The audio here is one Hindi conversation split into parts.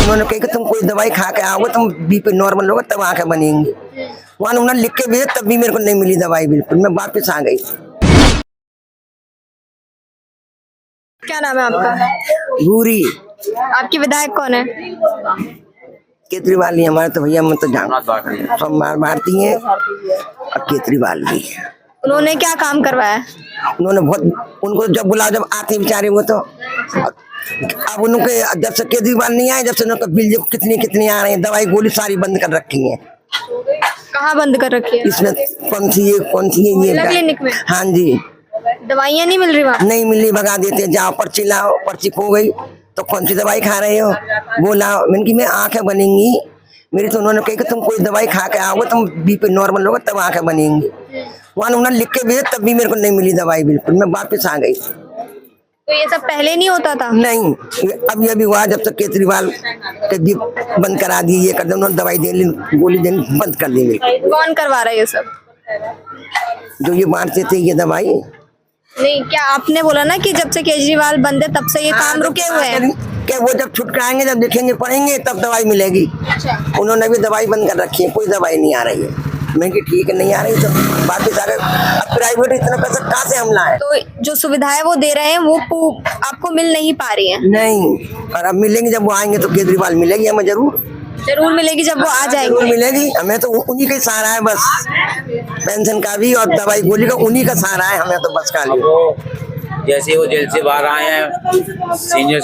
उन्होंने कहा कि तुम कोई दवाई खा के आओगे, तुम बीपी नॉर्मल होगा तब आंखें बनेंगी। वहाँ उन्होंने लिख के भेजा, तब भी मेरे को नहीं मिली दवाई बिल्कुल। मैं वापस आ गई। क्या नाम है आपका? भूरी आपकी विधायक कौन है? केजरीवाल ही हमारे तो भैया, मैं तो जानता सब भारती है और केजरीवाल भी है। उन्होंने क्या काम करवाया? उन्होंने बहुत, उनको जब बुलाओ जब आते बेचारे वो तो, अब उनके जब से केजरीवाल नहीं आए, जब से उनका बिल कितनी आ रही है, दवाई गोली सारी बंद कर रखी है। कहाँ बंद कर रखी है? इसमें कौन सी ये क्लिनिक में? हाँ जी, दवाइयाँ नहीं मिल रही वहाँ? नहीं मिली, भगा देते। जाओ पर्ची लाओ, पर्ची खो गई तो कौन सी दवाई खा रहे हो, वो लाओ। मैंने कि मैं आंखें बनेंगी मेरी, तो उन्होंने कहा कि तुम कोई दवाई खा के आओगे, तुम बीपी नॉर्मल होगा तब आंखें बनेंगी। वहाँ उन्होंने लिख के भेजा, तब भी मेरे को नहीं मिली दवाई बिल्कुल। मैं वापस आ गई। तो ये सब पहले नहीं होता था? नहीं, अब ये भी हुआ जब तक केजरीवाल के भी बंद करा दिए, ये कर दिया, उन्होंने दवाई देनी गोली देनी बंद कर दी। कौन करवा रहा है ये सब? जो ये बांटते थे ये दवाई। नहीं, क्या आपने बोला ना कि जब से केजरीवाल बंद है तब से ये काम रुके हुए हैं? क्या वो जब छुटकाएंगे, जब देखेंगे पढ़ेंगे तब दवाई मिलेगी। उन्होंने भी दवाई बंद कर रखी है, कोई दवाई नहीं आ रही है। मैं कि ठीक है, नहीं आ रही तो बाकी सारे, अब प्राइवेट इतना पैसा कहाँ से हमला है। तो जो सुविधाएं वो दे रहे हैं वो आपको मिल नहीं पा रही है? नहीं, और अब मिलेंगे जब वो आएंगे तो केजरीवाल मिलेगी हमें जरूर मिलेगी जब वो आ जाएंगे। जरूर मिलेगी हमें, तो उन्हीं का सहारा है बस, पेंशन का भी और दवाई गोली का उन्हीं का सहारा है हमें तो बस। खाली जैसे वो जेल से बाहर आए हैं, सीनियर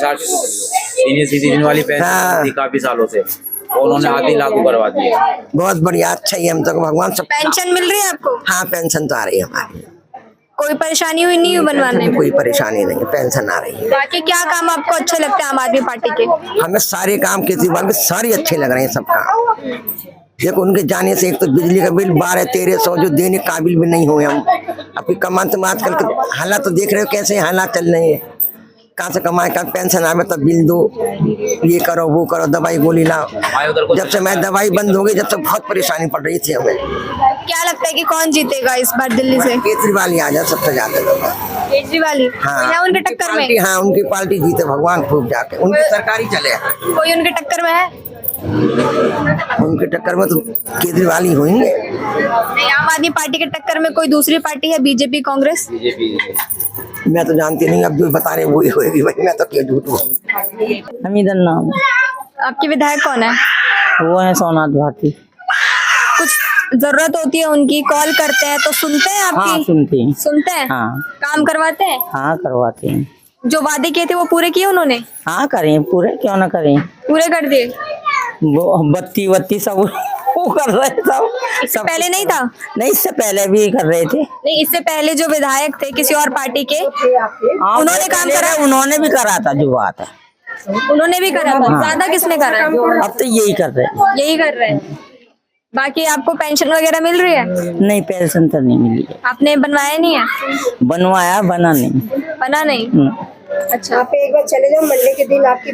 सिटीजन वाली पेंशन थी काफी सालों से, उन्होंने आधी लागू करवा दी है। बहुत बढ़िया, अच्छा ही हम तक भगवान सब। पेंशन मिल रही है आपको? हाँ, पेंशन तो आ रही है हमारी, कोई परेशानी हुई नहीं बनवाने में? कोई परेशानी नहीं, पेंशन आ रही है। बाकी क्या काम आपको अच्छे लगते हैं आम आदमी पार्टी के? हमें सारे काम केजरीवाल के सारे अच्छे लग रहे हैं, सब काम। देखो उनके जाने से एक तो बिजली का बिल 1200-1300 जो देने काबिल भी नहीं हुए हम। अभी कमान तो आजकल के हालात तो देख रहे हो कैसे हालात चल रहे हैं, कहाँ से कमाए, कहाँ पेंशन आवे तब बिल दो, ये करो वो करो, दवाई गोली लाओ। जब से मैं दवाई बंद हो गई, जब से बहुत परेशानी पड़ रही थी हमें। क्या लगता है कि कौन जीतेगा इस बार दिल्ली से? केजरीवाल ही आ जाए सबसे ज्यादा। केजरीवाल ही? हाँ, है उनके टक्कर में? हाँ, उनकी पार्टी जीते भगवान खूब जाके, उनकी सरकारी चले। कोई उनके टक्कर में है? उनके टक्कर में तो केजरीवाल ही होंगे। नहीं, आम आदमी पार्टी के टक्कर में कोई दूसरी पार्टी है? बीजेपी, कांग्रेस? मैं तो जानती नहीं, अब जो बता रहे वही होगी भाई, मैं तो क्या झूठ हूँ। हमीदन नाम। आपके विधायक कौन है? वो है सोमनाथ भारती। कुछ जरूरत होती है उनकी, कॉल करते हैं तो सुनते हैं आपकी? हाँ, सुनते हैं। सुनते हैं? हाँ। काम करवाते हैं? हाँ, करवाते हैं। जो वादे किए थे वो पूरे किए उन्होंने? हाँ, करें पूरे, क्यों ना करें। पूरे कर दिए? वो बत्ती सब वो कर रहे सब। इससे पहले नहीं था? नहीं, इससे पहले भी कर रहे थे। नहीं, इससे पहले जो विधायक थे किसी और पार्टी के, उन्होंने काम करा? उन्होंने भी करा था, जो बात है उन्होंने भी करा था। हाँ। ज्यादा किसने करा? अब तो यही कर रहे हैं। यही कर रहे हैं। बाकी आपको पेंशन वगैरह मिल रही है? नहीं, पेंशन तो नहीं मिली है। आपने बनवाया नहीं है? बनवाया, बना नहीं। बना नहीं? अच्छा, आप एक बार चले जाओ, मंडे के दिन आपकी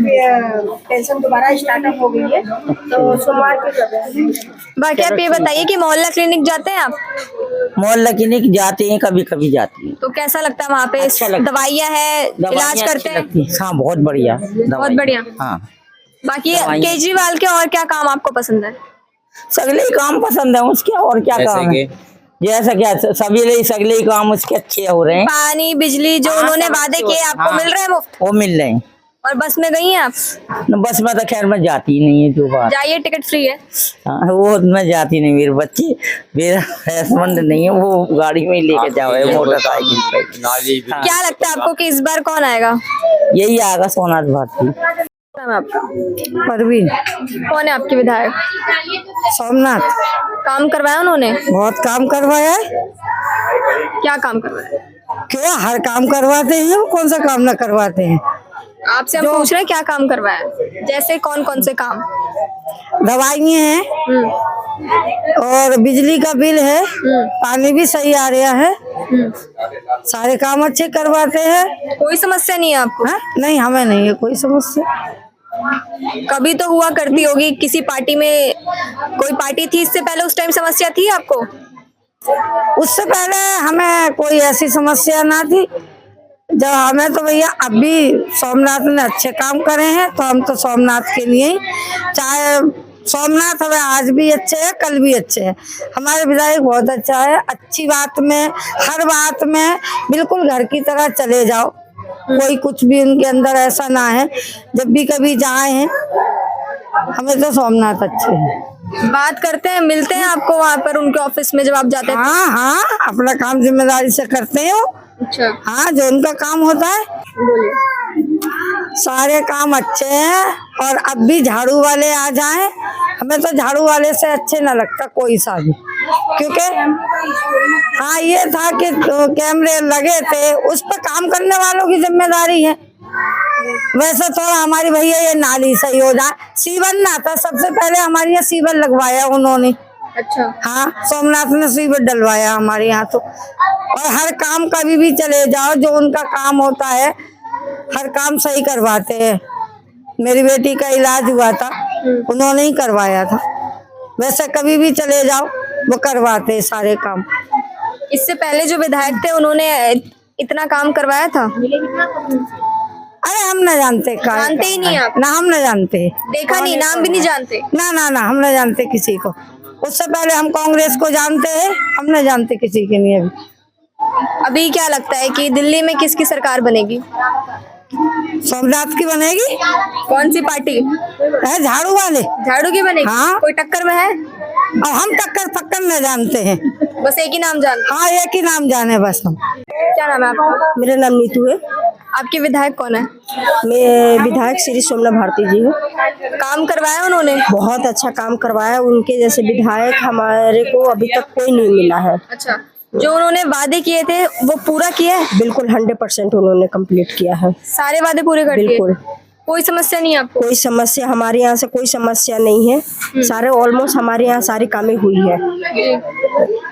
पेंशन दोबारा स्टार्टअप हो गई है, तो सोमवार की कर रहे हैं। बाकी आप ये बताइए कि मोहल्ला क्लिनिक जाते हैं आप? मोहल्ला क्लिनिक जाते हैं, कभी कभी जाती हैं। तो कैसा लगता है वहाँ पे? अच्छा लगता है। दवाइयाँ है, इलाज करते हैं? हाँ, बहुत बढ़िया। बहुत बढ़िया। हाँ। बाकी केजरीवाल के और क्या काम आपको पसंद है? सगले ही काम पसंद है उसके, और क्या काम है? जैसा क्या सगले ही काम उसके अच्छे हो रहे हैं। पानी, बिजली जो उन्होंने वादे किए आपको मिल रहे हैं मुफ्त? वो मिल रहे हैं। और बस में गई हैं आप? बस में तो खैर मैं जाती ही नहीं है, जो बात। जाइए, टिकट फ्री है। हाँ, वो मैं जाती नहीं, मेरे बच्चे, मेरा हस्बैंड नहीं है, वो गाड़ी में ही लेके जाओ मोटरसाइकिल पे। हाँ। क्या लगता है आपको कि इस बार कौन आएगा? यही आएगा, सोमनाथ भारती। नाम है आपका? परवीन। कौन है आपके विधायक? सोमनाथ। काम करवाया उन्होंने? बहुत काम करवाया है। क्या काम करवाया? क्या हर काम करवाते हैं, कौन सा काम ना करवाते हैं। आपसे हम पूछ रहे हैं क्या काम करवाया, जैसे कौन कौन से काम? दवाइयाँ हैं और बिजली का बिल है, पानी भी सही आ रहा है, सारे काम अच्छे करवाते हैं। कोई समस्या नहीं है आपको? हाँ? नहीं, हमें नहीं है कोई समस्या। कभी तो हुआ करती होगी किसी पार्टी में, कोई पार्टी थी इससे पहले, उस टाइम समस्या थी आपको? उससे पहले हमें कोई ऐसी समस्या ना थी, जब हमें तो भैया अभी सोमनाथ ने अच्छे काम करे हैं तो हम तो सोमनाथ के लिए ही, चाहे सोमनाथ हमें आज भी अच्छे है, कल भी अच्छे हैं। हमारे विधायक बहुत अच्छा है, अच्छी बात में, हर बात में बिल्कुल घर की तरह चले जाओ, कोई कुछ भी उनके अंदर ऐसा ना है। जब भी कभी जाए हैं, हमें तो सोमनाथ अच्छे हैं। बात करते हैं, मिलते हैं आपको वहाँ पर उनके ऑफिस में जब आप जाते हैं? हाँ हाँ, अपना काम जिम्मेदारी से करते हैं वो। अच्छा, हाँ, जो उनका काम होता है बोलिए। सारे काम अच्छे हैं। और अब भी झाड़ू वाले आ जाएं, हमें तो झाड़ू वाले से अच्छे ना लगता कोई सा भी, क्योंकि हाँ ये था कि कैमरे लगे थे, उस पर काम करने वालों की जिम्मेदारी है। वैसे थोड़ा हमारी भैया ये नाली सही हो जाए, सीवर ना था, सबसे पहले हमारे यहाँ सीवर लगवाया उन्होंने। अच्छा, हाँ, सोमनाथ ने सीवर डलवाया हमारे यहाँ तो। और हर काम कभी भी चले जाओ, जो उनका काम होता है हर काम सही करवाते हैं। मेरी बेटी का इलाज हुआ था, उन्होंने ही करवाया था। वैसे कभी भी चले जाओ वो करवाते हैं सारे काम। इससे पहले जो विधायक थे उन्होंने इतना काम करवाया था? अरे हम न जानते, जानते ही नहीं आप? ना, हम न जानते, देखा नहीं, नाम भी नहीं जानते? ना ना ना, हम न जानते किसी को। उससे पहले हम कांग्रेस को जानते हैं, हम न जानते किसी के नहीं। अभी क्या लगता है कि दिल्ली में किसकी सरकार बनेगी? सोमनाथ की बनेगी। कौन सी पार्टी? है झाड़ू वाले। झाड़ू की बनेगी? हाँ। कोई टक्कर में है? और हम टक्कर फक्कर न जानते हैं। बस एक ही नाम जानते हाँ, एक ही नाम जाने बस हम। हैं। क्या नाम है आपका? मेरा नाम नीतू है। आपके विधायक कौन है? मैं विधायक श्री सोमनाथ भारती जी हूँ। काम करवाया उन्होंने? बहुत अच्छा काम करवाया, उनके जैसे विधायक हमारे को अभी तक कोई नहीं मिला है। अच्छा, जो उन्होंने वादे किए थे वो पूरा किया है? बिल्कुल 100% उन्होंने कंप्लीट किया है। सारे वादे पूरे कर दिए? बिल्कुल, कोई समस्या नहीं है आपको? कोई समस्या हमारे यहाँ से कोई समस्या नहीं है। सारे ऑलमोस्ट हमारे यहाँ सारी कामें हुई है।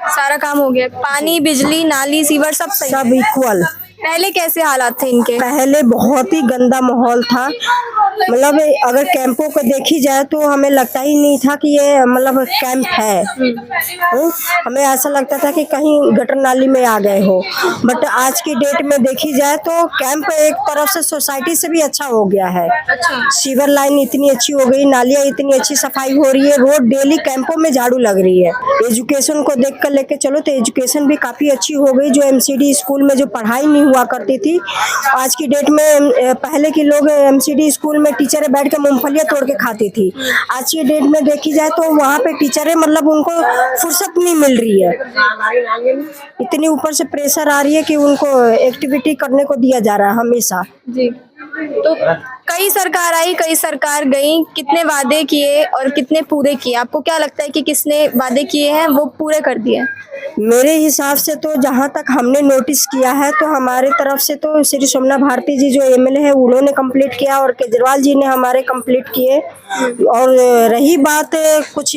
सारा काम हो गया? पानी, बिजली, नाली, सीवर सब सही? सब इक्वल। पहले कैसे हालात थे इनके? पहले बहुत ही गंदा माहौल था, मतलब अगर कैंपों को देखी जाए तो हमें लगता ही नहीं था कि ये मतलब कैंप है। हमें ऐसा लगता था कि कहीं गटर नाली में आ गए हो। बट आज की डेट में देखी जाए तो कैंप एक तरफ से सोसाइटी से भी अच्छा हो गया है। सीवर लाइन इतनी अच्छी हो गई, नालियाँ इतनी अच्छी सफाई हो रही है, रोड डेली कैंपों में झाड़ू लग रही है। एजुकेशन को देख कर लेके चलो तो एजुकेशन भी काफी अच्छी हो गई। जो MCD स्कूल में जो पढ़ाई नहीं हुआ करती थी, आज की डेट में पहले के लोग MCD स्कूल में टीचरें बैठ के मूंगफलियां तोड़ के खाती थी। आज की डेट में देखी जाए तो वहाँ पे टीचरें मतलब उनको फुर्सत नहीं मिल रही है, इतनी ऊपर से प्रेशर आ रही है कि उनको एक्टिविटी करने को दिया जा रहा है हमेशा। जी, तो कई सरकार आई, कई सरकार गई, कितने वादे किए और कितने पूरे किए? आपको क्या लगता है कि किसने वादे किए हैं वो पूरे कर दिए? मेरे हिसाब से तो जहाँ तक हमने नोटिस किया है तो हमारे तरफ से तो श्री सोमनाथ भारती जी जो MLA है उन्होंने कंप्लीट किया और केजरीवाल जी ने हमारे कंप्लीट किए। और रही बात कुछ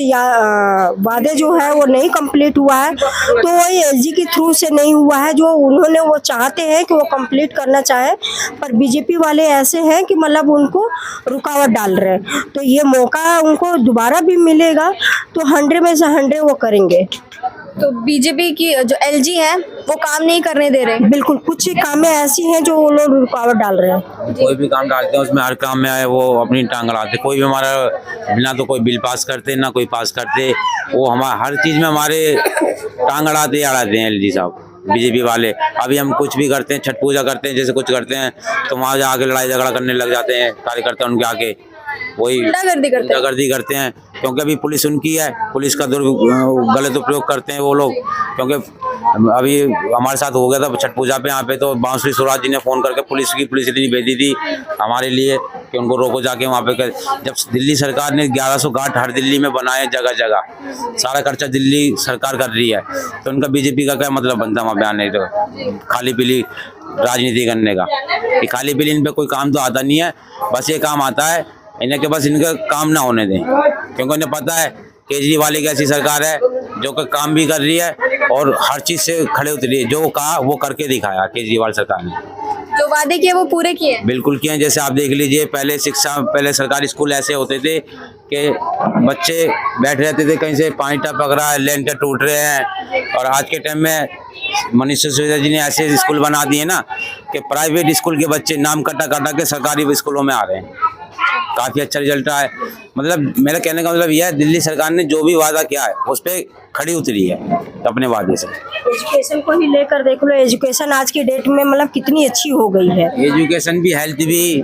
वादे जो है वो नहीं कंप्लीट हुआ है तो वही LG के थ्रू से नहीं हुआ है, जो उन्होंने वो चाहते हैं कि वो कंप्लीट करना चाहे, पर BJP वाले ऐसे हैं कि मतलब उनको रुकावट डाल रहे हैं। तो ये मौका उनको दोबारा भी मिलेगा तो 100 में से 100 वो करेंगे। तो बीजेपी की जो LG है वो काम नहीं करने दे रहे? बिल्कुल, कुछ कामें ऐसी हैं जो वो लोग रुकावट डाल रहे हैं। कोई भी काम डालते हैं उसमें हर काम में वो अपनी टांग अड़ाते। कोई भी हमारा बिना तो कोई बिल पास करते ना कोई पास करते, वो हमारा हर चीज में हमारे टांग अड़ाते हैं LG साहब बीजेपी वाले। अभी हम कुछ भी करते हैं, छठ पूजा करते हैं, जैसे कुछ करते हैं तो वहाँ जाके लड़ाई झगड़ा करने लग जाते हैं कार्यकर्ता उनके आके, वही गुंडागर्दी करते हैं। क्योंकि अभी पुलिस उनकी है, पुलिस का गलत उपयोग करते हैं वो लोग। क्योंकि अभी हमारे साथ हो गया था छठ पूजा पे, यहाँ पे तो बांसुरी स्वराज जी ने फोन करके पुलिस इतनी भेजी थी हमारे लिए कि उनको रोको जाके वहाँ पे। जब दिल्ली सरकार ने 1100 घाट हर दिल्ली में बनाए, जगह जगह सारा खर्चा दिल्ली सरकार कर रही है, तो उनका बीजेपी का क्या मतलब बनता वहाँ पे आने? तो खाली पीली राजनीति करने का, कि खाली पीली इन पे कोई काम तो आता नहीं है। बस ये काम आता है इन्हें कि बस इनका काम ना होने दें, क्योंकि उन्हें पता है केजरीवाल की ऐसी सरकार है जो कि काम भी कर रही है और हर चीज से खड़े उतरी है। जो कहा वो करके दिखाया केजरीवाल सरकार ने। जो जो वादे किए वो पूरे किए? बिल्कुल किए हैं। जैसे आप देख लीजिए, पहले सरकारी स्कूल ऐसे होते थे कि बच्चे बैठ रहते थे, कहीं से पानी टपक रहा है, लेंटर टूट रहे हैं। और आज के टाइम में मनीष सिसोदिया जी ने ऐसे स्कूल बना दिए ना कि प्राइवेट स्कूल के बच्चे नाम कटा के सरकारी स्कूलों में आ रहे हैं। काफी अच्छा रिजल्ट आया है। मतलब मेरा कहने का मतलब यह है, दिल्ली सरकार ने जो भी वादा किया है उस पे खड़ी उतरी है अपने वादे से। एजुकेशन को ही लेकर देख लो, एजुकेशन आज की डेट में मतलब कितनी अच्छी हो गई है। एजुकेशन भी, हेल्थ भी,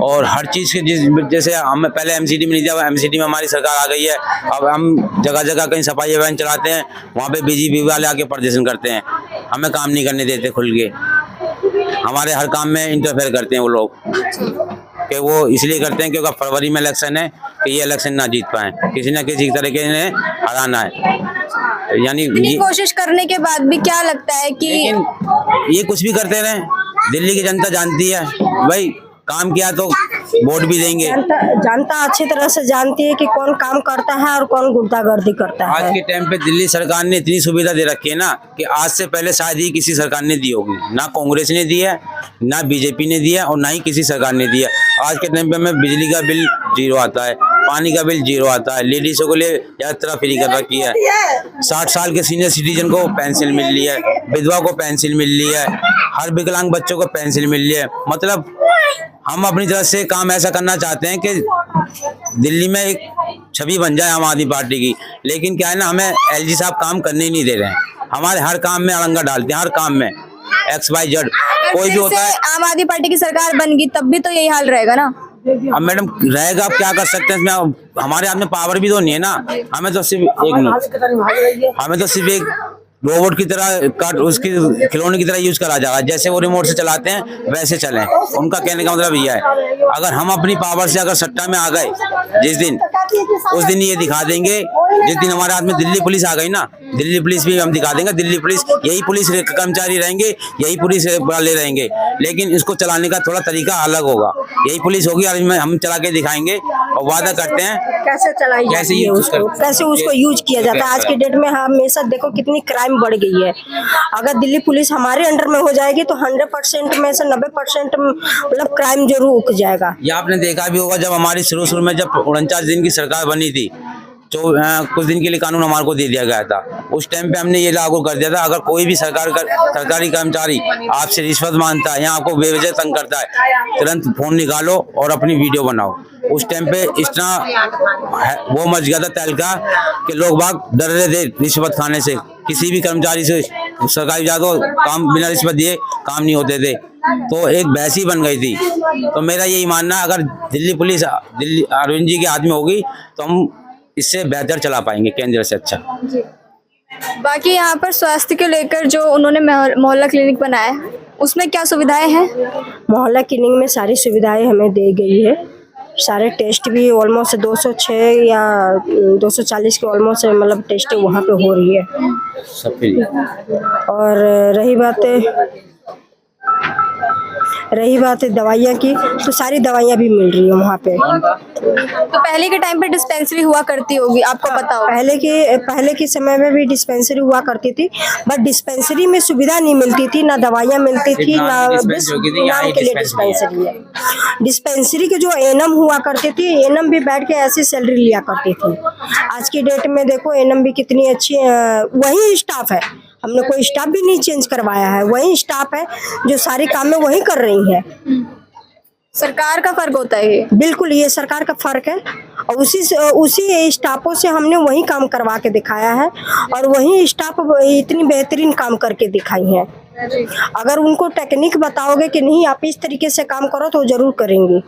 और हर चीज़ के जैसे हम पहले एमसीडी में नहीं था, एमसीडी में हमारी सरकार आ गई है। अब हम जगह जगह कहीं सफाई अभियान चलाते हैं, वहाँ पे बीजेपी वाले आके प्रदर्शन करते हैं, हमें काम नहीं करने देते खुल के, हमारे हर काम में इंटरफेयर करते हैं वो लोग। कि वो इसलिए करते हैं क्योंकि फरवरी में इलेक्शन है कि ये इलेक्शन ना जीत पाए, किसी न किसी तरीके ने हराना है। यानी इतनी कोशिश करने के बाद भी क्या लगता है कि ये कुछ भी करते रहे, दिल्ली की जनता जानती है भाई, काम किया तो वोट भी देंगे। जनता अच्छी तरह से जानती है कि कौन काम करता है और कौन गुंडागर्दी करता है। आज के टाइम पे दिल्ली सरकार ने इतनी सुविधा दे रखी है ना कि आज से पहले शायद ही किसी सरकार ने दी होगी। ना कांग्रेस ने दी है, ना बीजेपी ने दिया, और ना ही किसी सरकार ने दिया। आज के टाइम पे हमें बिजली का बिल 0 आता है, पानी का बिल 0 आता है, लेडीजों के लिए यात्रा फ्री कर रखी है, 60 साल के सीनियर सिटीजन को पेंशन मिल रही है, विधवा को पेंशन मिल रही है, हर विकलांग बच्चों को पेंशन मिल रही है। मतलब हम अपनी तरफ से काम ऐसा करना चाहते हैं कि दिल्ली में एक छवि बन जाए आम आदमी पार्टी की। लेकिन क्या है ना, हमें एलजी साहब काम करने ही नहीं दे रहे हैं, हमारे हर काम में अड़ंगा डालते हैं, हर काम में XYZ कोई भी होता है। आम आदमी पार्टी की सरकार बन गई तब भी तो यही हाल रहेगा ना। अब मैडम रहेगा, आप क्या कर सकते हैं इसमें, हमारे हाथ में पावर भी तो नहीं है ना। हमें तो सिर्फ एक रोबोट की तरह उसकी खिलौने की तरह यूज करा जा रहा है। जैसे वो रिमोट से चलाते हैं वैसे चलें, उनका कहने का मतलब यह है। अगर हम अपनी पावर से अगर सट्टा में आ गए जिस दिन, उस दिन ये दिखा देंगे। जिस दिन हमारे हाथ में दिल्ली पुलिस आ गई ना, दिल्ली पुलिस भी हम दिखा देंगे। दिल्ली पुलिस, यही पुलिस कर्मचारी रहेंगे, यही पुलिस वाले रहेंगे, लेकिन इसको चलाने का थोड़ा तरीका अलग होगा। यही पुलिस होगी और हम चला के दिखाएंगे और वादा करते हैं कैसे चलाई जाती है उसको, कैसे उसको यूज किया जाता है। आज के डेट में हमेशा देखो कितनी क्राइम बढ़ गई है। अगर दिल्ली पुलिस हमारे अंडर में हो जाएगी तो 100% में से 90% मतलब क्राइम जरूर रुक जाएगा। ये आपने देखा भी होगा, जब हमारी शुरू में जब 49 दिन की सरकार बनी थी, तो कुछ दिन के लिए कानून हमारे को दे दिया गया था। उस टाइम पे हमने ये लागू कर दिया था, अगर कोई भी सरकारी कर्मचारी आपसे रिश्वत मांगता है या आपको बेवजह तंग करता है, तुरंत फोन निकालो और अपनी वीडियो बनाओ। उस टाइम पे इतना वो मच गया था तहलका कि लोग बाग डर रहे थे रिश्वत खाने से। किसी भी कर्मचारी से सरकारी जातो काम बिना रिश्वत दिए काम नहीं होते थे, तो एक बहस ही बन गई थी। तो मेरा यही मानना है, अगर दिल्ली पुलिस दिल्ली अरविंद जी के हाथ में होगी तो हम इससे बेहतर चला पाएंगे, केंद्र से अच्छा। बाकी यहाँ पर स्वास्थ्य के लेकर जो उन्होंने मोहल्ला क्लिनिक बनाया है, उसमें क्या सुविधाएं हैं? मोहल्ला क्लिनिक में सारी सुविधाएं हमें दी गई है। सारे टेस्ट भी ऑलमोस्ट 206 या 240 के ऑलमोस्ट मतलब टेस्ट वहाँ पे हो रही है सब फ्री। और रही बात है दवाइयाँ की, तो सारी दवाइयाँ भी मिल रही है वहाँ पे। तो पहले के टाइम पे डिस्पेंसरी हुआ करती होगी, आपको पता होगा। पहले के समय में भी डिस्पेंसरी हुआ करती थी, बट डिस्पेंसरी में सुविधा नहीं मिलती थी, ना दवाइयाँ मिलती थी, ना नाम के लिए डिस्पेंसरी है। डिस्पेंसरी के जो एनएम हुआ करती थी, एनएम भी बैठ के ऐसी सैलरी लिया करती थी। आज की डेट में देखो एनएम भी कितनी अच्छी, वही स्टाफ है, हमने कोई स्टाफ भी नहीं चेंज करवाया है, वही स्टाफ है जो सारे काम में वही कर रही है। सरकार का फर्क होता है ये। बिल्कुल, ये सरकार का फर्क है और उसी स्टाफों से हमने वही काम करवा के दिखाया है और वही स्टाफ इतनी बेहतरीन काम करके दिखाई है। अगर उनको टेक्निक बताओगे कि नहीं आप इस तरीके से काम करो तो जरूर करेंगे।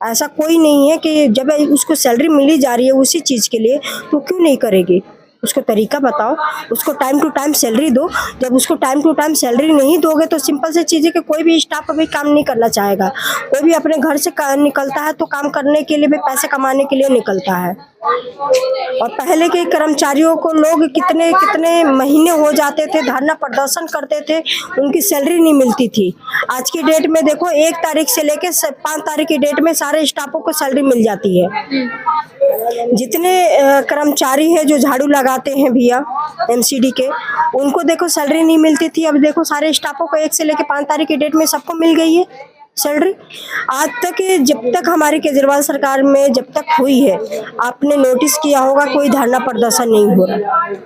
ऐसा कोई नहीं है कि जब उसको सैलरी मिली जा रही है उसी चीज़ के लिए तो क्यों नहीं करेगी। उसको तरीका बताओ, उसको टाइम टू टाइम सैलरी दो। जब उसको टाइम टू टाइम सैलरी नहीं दोगे तो सिंपल से चीज़ है कि कोई भी स्टाफ अभी काम नहीं करना चाहेगा। कोई भी अपने घर से निकलता है तो काम करने के लिए भी, पैसे कमाने के लिए निकलता है। और पहले के कर्मचारियों को लोग कितने कितने महीने हो जाते थे, धरना प्रदर्शन करते थे, उनकी सैलरी नहीं मिलती थी। आज की डेट में देखो 1 तारीख से लेकर 5 तारीख की डेट में सारे स्टाफों को सैलरी मिल जाती है। जितने कर्मचारी हैं जो झाड़ू लगाते हैं भैया एमसीडी के, उनको देखो सैलरी नहीं मिलती थी, अब देखो सारे स्टाफों को 1 से लेकर 5 तारीख की डेट में सबको मिल गई है सैलरी। आज तक जब तक हमारी केजरीवाल सरकार में जब तक हुई है, आपने नोटिस किया होगा कोई धरना प्रदर्शन नहीं हो रहा।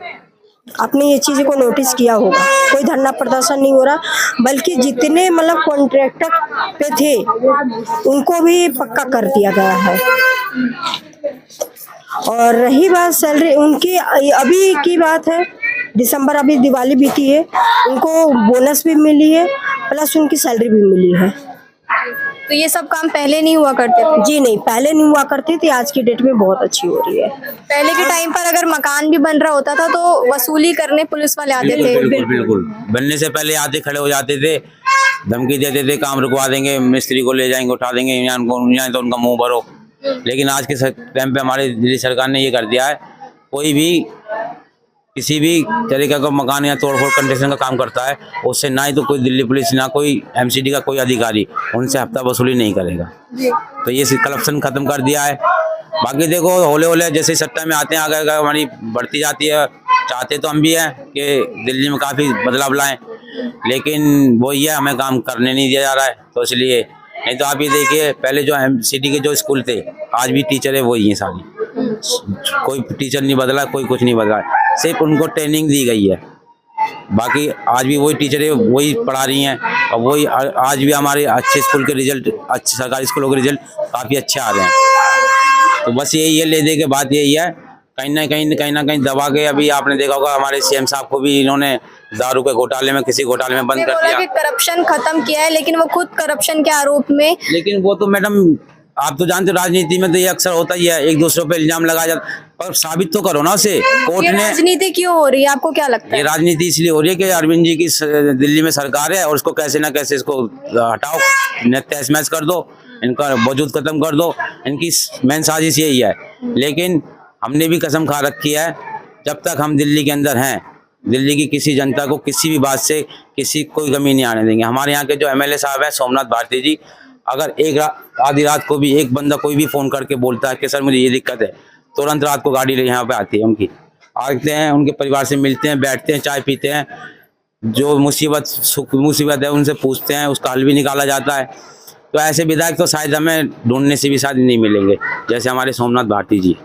आपने ये चीज़ को नोटिस किया होगा, कोई धरना प्रदर्शन नहीं हो रहा, बल्कि जितने मतलब कॉन्ट्रैक्टर पे थे उनको भी पक्का कर दिया गया है। और रही बात सैलरी उनकी, अभी की बात है, दिसंबर अभी दिवाली बीती है, उनको बोनस भी मिली है प्लस उनकी सैलरी भी मिली है। तो ये सब काम पहले नहीं हुआ करते थे? जी नहीं, पहले नहीं हुआ करती थी, आज की डेट में बहुत अच्छी हो रही है। पहले के टाइम पर अगर मकान भी बन रहा होता था तो वसूली करने पुलिस वाले आते थे। बिल्कुल बिल्कुल, बनने से पहले आते खड़े हो जाते थे, धमकी देते थे काम रुकवा देंगे, मिस्त्री को ले जाएंगे, उठा देंगे, यहाँ तो उनका मुंह भरो। लेकिन आज के टाइम पे हमारी दिल्ली सरकार ने ये कर दिया है, कोई भी किसी भी तरीके का मकान या तोड़फोड़ कंस्ट्रक्शन का काम करता है, उससे ना ही तो कोई दिल्ली पुलिस ना कोई एमसीडी का कोई अधिकारी उनसे हफ्ता वसूली नहीं करेगा। तो ये करप्शन खत्म कर दिया है। बाकी देखो होले होले जैसे सत्ता में आते हैं, अगर हमारी बढ़ती जाती है, चाहते तो हम भी हैं कि दिल्ली में काफ़ी बदलाव लाएं, लेकिन वो ये हमें काम करने नहीं दिया जा रहा है। तो इसलिए, नहीं तो आप ये देखिए पहले जो एमसीडी के जो स्कूल थे, आज भी टीचर है वही हैं सारी, कोई टीचर नहीं बदला, कोई कुछ नहीं बदला, सिर्फ उनको ट्रेनिंग दी गई है। बाकी आज भी वही टीचरें वही पढ़ा रही हैं, और वही आज भी हमारे अच्छे स्कूल के रिजल्ट, अच्छे सरकारी स्कूलों के रिजल्ट काफ़ी अच्छे आ रहे हैं। तो बस यही है, ले दे के बात यही है, कहीं ना कहीं दबा के, अभी आपने देखा होगा हमारे सीएम साहब को भी इन्होंने दारू के घोटाले में, किसी घोटाले में बंद कर दिया। करप्शन खत्म किया है, लेकिन वो खुद करप्शन के आरोप में। लेकिन वो तो मैडम आप तो जानते हो राजनीति में तो ये अक्सर होता ही है, एक दूसरे पे इल्जाम लगाया जाता, पर साबित तो करो ना उसे। कोर्ट ये ने, राजनीति क्यों हो रही है, आपको क्या लगता है? ये राजनीति इसलिए हो रही है कि अरविंद जी की दिल्ली में सरकार है और उसको कैसे ना कैसे इसको हटाओ, तहस महस कर दो, इनका वजूद खत्म कर दो, इनकी मेन साजिश यही है। लेकिन हमने भी कसम खा रखी है, जब तक हम दिल्ली के अंदर हैं, दिल्ली की किसी जनता को किसी भी बात से किसी कोई कमी नहीं आने देंगे। हमारे यहाँ के जो एमएलए साहब हैं सोमनाथ भारती जी, अगर आधी रात को भी एक बंदा कोई भी फ़ोन करके बोलता है कि सर मुझे ये दिक्कत है, तुरंत रात को गाड़ी यहाँ पे आती है उनकी, आते हैं, उनके परिवार से मिलते हैं, बैठते हैं, चाय पीते हैं, जो मुसीबत है उनसे पूछते हैं, उसका हल भी निकाला जाता है। तो ऐसे विधायक तो शायद हमें ढूंढने से भी शायद नहीं मिलेंगे जैसे हमारे सोमनाथ भारती जी।